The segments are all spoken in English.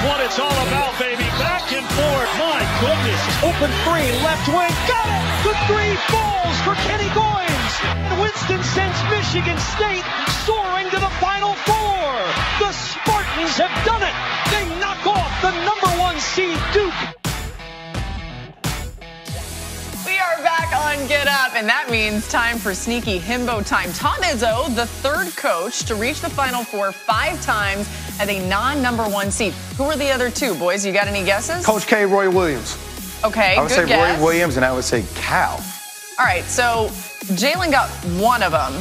what it's all about, baby. Back and forth. My goodness. Open three, left wing. Got it. The three falls for Kenny Goins. And Winston sends Michigan State soaring to the Final Four. The Spartans have done it. They knock off the #1 seed Duke. We are back on Get Up, and that means time for sneaky himbo time. Tom Izzo, the third coach to reach the Final Four 5 times as a non-#1 seed. Who were the other two, boys? You got any guesses? Coach K, Roy Williams. Okay, I would say guess. Roy Williams, and I would say Cal. All right, so Jalen got one of them.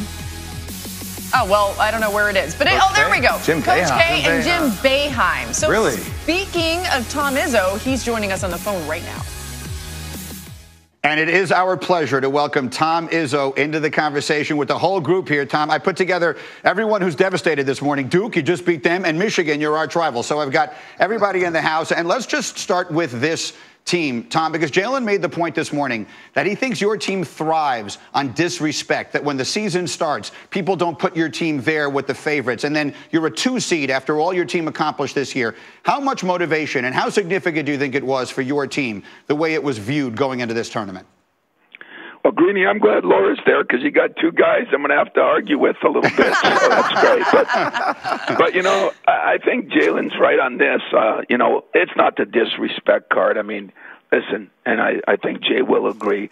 Oh, well, I don't know where it is. But there we go. Jim Coach Boeheim. K and Jim Boeheim. So really? Speaking of Tom Izzo, he's joining us on the phone right now. And it is our pleasure to welcome Tom Izzo into the conversation with the whole group here. Tom, I put together everyone who's devastated this morning. Duke, you just beat them, and Michigan, your arch rival. So I've got everybody in the house. And let's just start with this team, Tom, because Jalen made the point this morning that he thinks your team thrives on disrespect, that when the season starts, people don't put your team there with the favorites, and then you're a 2 seed after all your team accomplished this year. How much motivation and how significant do you think it was for your team, the way it was viewed going into this tournament? Well, Greeny, I'm glad Laura's there because you got 2 guys I'm going to have to argue with a little bit. So that's great. But you know, I think Jalen's right on this. You know, it's not the disrespect card. I mean, listen, and I think Jay will agree.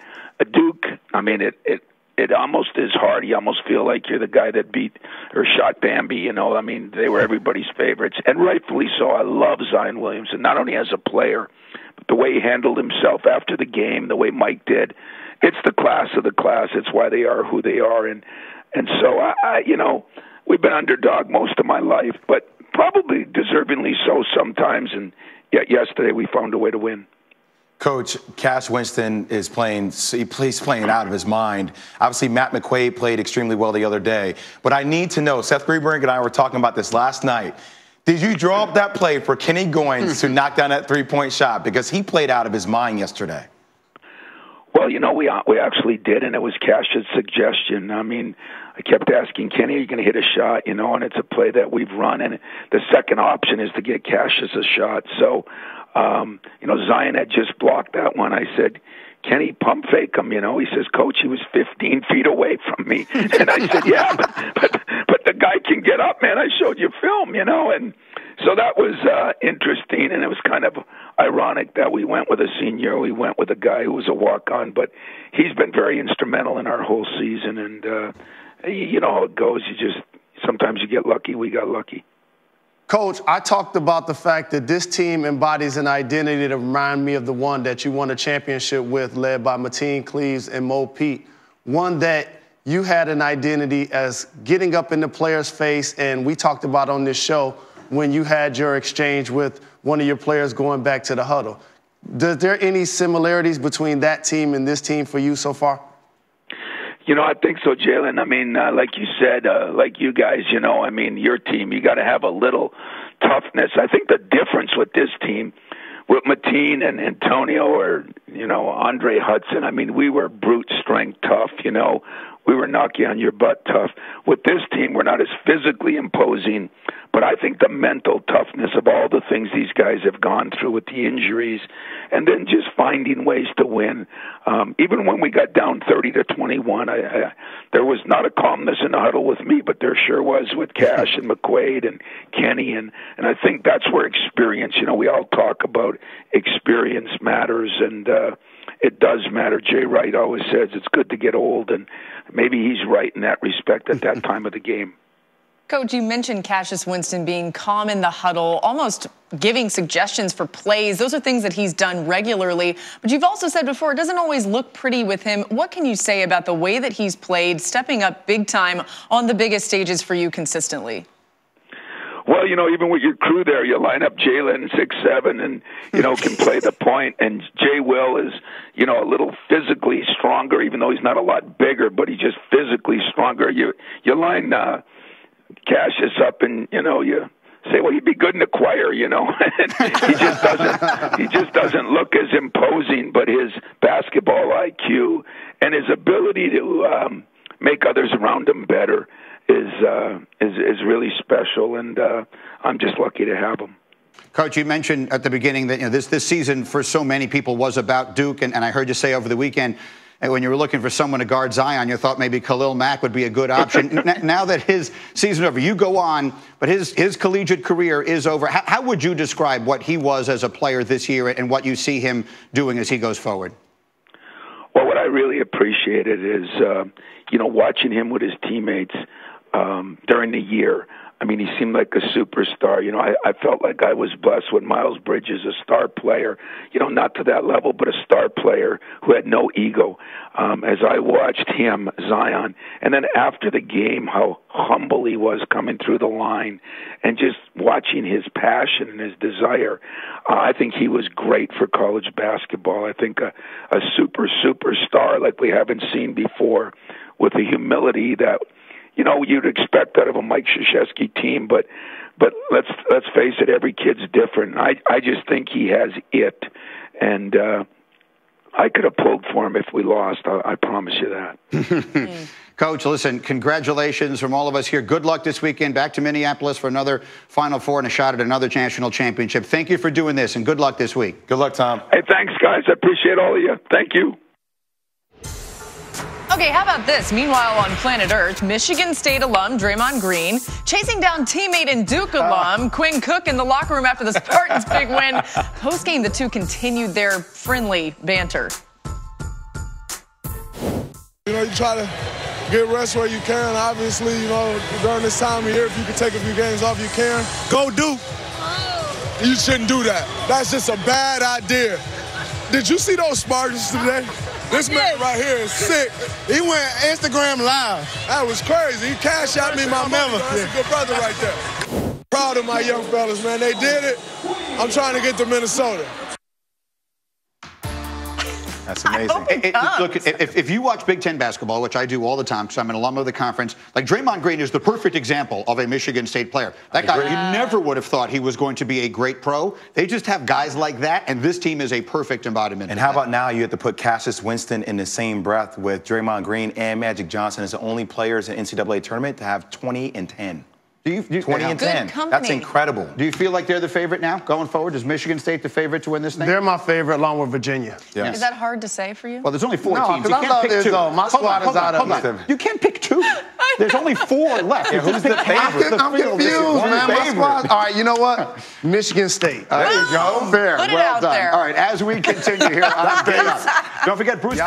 Duke, I mean, it almost is hard. You almost feel like you're the guy that beat or shot Bambi, you know. I mean, they were everybody's favorites, and rightfully so. I love Zion Williamson, not only as a player, but the way he handled himself after the game, the way Mike did. It's the class of the class. It's why they are who they are. And so, I you know, we've been underdog most of my life, but probably deservingly so sometimes. And yet yesterday we found a way to win. Coach, Cash Winston is playing, he's playing out of his mind. Obviously, Matt McQuaid played extremely well the other day. But I need to know, Seth Greenberg and I were talking about this last night. Did you draw up that play for Kenny Goins to knock down that 3-point shot? Because he played out of his mind yesterday. Well, you know, we actually did, and it was Cash's suggestion. I mean, I kept asking Kenny, are you going to hit a shot? You know, and it's a play that we've run, and the second option is to get Cash's a shot. So, you know, Zion had just blocked that one. I said, Kenny, pump fake him, you know. He says, Coach, he was 15 feet away from me. And I said, yeah, but the guy can get up, man. I showed you film, you know. And so that was interesting, and it was kind of ironic that we went with a senior. We went with a guy who was a walk-on, but he's been very instrumental in our whole season. And you know how it goes. Sometimes you get lucky. We got lucky. Coach, I talked about the fact that this team embodies an identity that reminds me of the one that you won a championship with, led by Mateen Cleaves and Mo Pete. One that you had an identity as getting up in the player's face, and we talked about on this show when you had your exchange with one of your players going back to the huddle. Is there any similarities between that team and this team for you so far? You know, I think so, Jalen. I mean, like you said, like you guys, you know, I mean, your team, you got to have a little toughness. I think the difference with this team, with Mateen and Antonio or, you know, Andre Hudson, I mean, we were brute strength tough, you know. We were knock you on your butt tough. With this team, we're not as physically imposing, but I think the mental toughness of all the things these guys have gone through with the injuries and then just finding ways to win. Even when we got down 30-21, there was not a calmness in the huddle with me, but there sure was with Cash and McQuaid and Kenny. And I think that's where experience, you know, we all talk about experience matters, and it does matter. Jay Wright always says it's good to get old, and maybe he's right in that respect at that time of the game. Coach, you mentioned Cassius Winston being calm in the huddle, almost giving suggestions for plays. Those are things that he's done regularly. But you've also said before, it doesn't always look pretty with him. What can you say about the way that he's played, stepping up big time on the biggest stages for you consistently? Well, you know, even with your crew there, you line up Jalen 6'7", and, you know, can play the point. And Jay Will is, you know, a little physically stronger, even though he's not a lot bigger, but he's just physically stronger. You line Cassius up, and, you know, you say, well, he'd be good in the choir, you know. he just doesn't look as imposing, but his basketball IQ and his ability to make others around him better is really special, and I'm just lucky to have him. Coach, you mentioned at the beginning that this season for so many people was about Duke, and I heard you say over the weekend when you were looking for someone to guard Zion, you thought maybe Khalil Mack would be a good option. Now that his season's over, you go on, but his collegiate career is over. How would you describe what he was as a player this year and what you see him doing as he goes forward? Well, what I really appreciated is, watching him with his teammates during the year. I mean, he seemed like a superstar. I felt like I was blessed with Miles Bridges, a star player, not to that level, but a star player who had no ego. As I watched him, Zion, and then after the game, how humble he was coming through the line and just watching his passion and his desire. I think he was great for college basketball. I think a superstar like we haven't seen before, with a humility that you'd expect out of a Mike Krzyzewski team, but let's face it, every kid's different. I just think he has it, and I could have pulled for him if we lost. I promise you that. Coach, listen, congratulations from all of us here. Good luck this weekend. Back to Minneapolis for another Final Four and a shot at another national championship. Thank you for doing this, and good luck this week. Good luck, Tom. Hey, thanks, guys. I appreciate all of you. Thank you. Okay, how about this? Meanwhile, on planet Earth, Michigan State alum Draymond Green chasing down teammate and Duke alum Quinn Cook in the locker room after the Spartans' big win. Post-game, the two continued their friendly banter. You try to get rest where you can. Obviously, during this time of year, if you can take a few games off, you can. Go Duke. You shouldn't do that. That's just a bad idea. Did you see those Spartans today? This man right here is sick. He went Instagram live. That was crazy. He cashed out me my memo. That's a good brother right there. Proud of my young fellas, man. They did it. I'm trying to get to Minnesota. That's amazing. Look, if you watch Big Ten basketball, which I do all the time because I'm an alum of the conference, like Draymond Green is the perfect example of a Michigan State player. That guy, you never would have thought he was going to be a great pro. They just have guys like that, and this team is a perfect embodiment. And how about now you have to put Cassius Winston in the same breath with Draymond Green and Magic Johnson as the only players in NCAA tournament to have 20 and 10. 20 and 10. That's incredible. Do you feel like they're the favorite now going forward? Is Michigan State the favorite to win this thing? They're my favorite, along with Virginia. Yes. Is that hard to say for you? Well, there's only 4 teams. No, You can't pick 2. My squad is out of it. You can't pick 2. There's only 4 left. Yeah, who's the favorite? I'm confused, man. My squad. All right, you know what? Michigan State. There you go. Fair. Put it well out done. there. All right, as we continue here on Stay Up, don't forget Bruce.